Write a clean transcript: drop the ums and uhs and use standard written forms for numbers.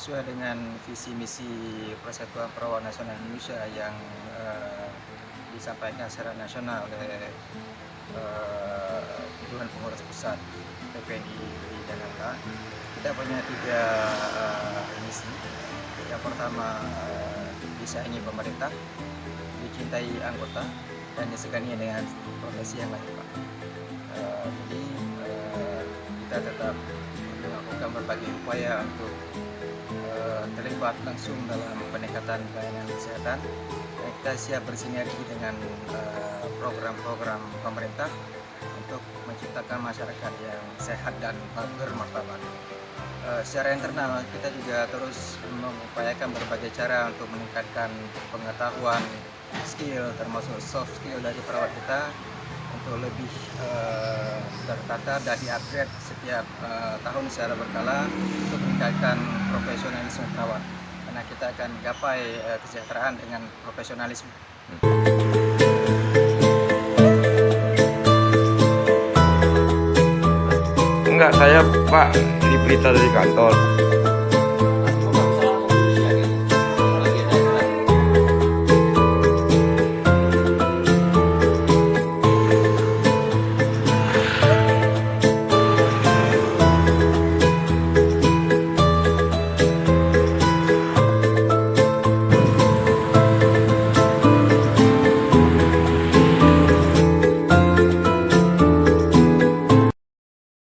Sesuai dengan visi misi Persatuan Perawat Nasional Indonesia yang disampaikan secara nasional oleh Dewan Pengurus Pusat PPNI di Jakarta, kita punya 3 misi. Yang pertama, disayangi pemerintah, dicintai anggota, dan disegani dengan profesi yang lain, Pak. Jadi kita tetap melakukan berbagai upaya untuk terlibat langsung dalam peningkatan pelayanan kesehatan, dan kita siap bersinergi dengan program-program pemerintah untuk menciptakan masyarakat yang sehat dan bermartabat. Secara internal kita juga terus mengupayakan berbagai cara untuk meningkatkan pengetahuan, skill, termasuk soft skill dari perawat kita untuk lebih tertata dan di-upgrade setiap tahun secara berkala untuk meningkatkan profesionalisme perawat, karena kita akan gapai kesejahteraan dengan profesionalisme. Enggak, saya Pak, ini berita dari kantor.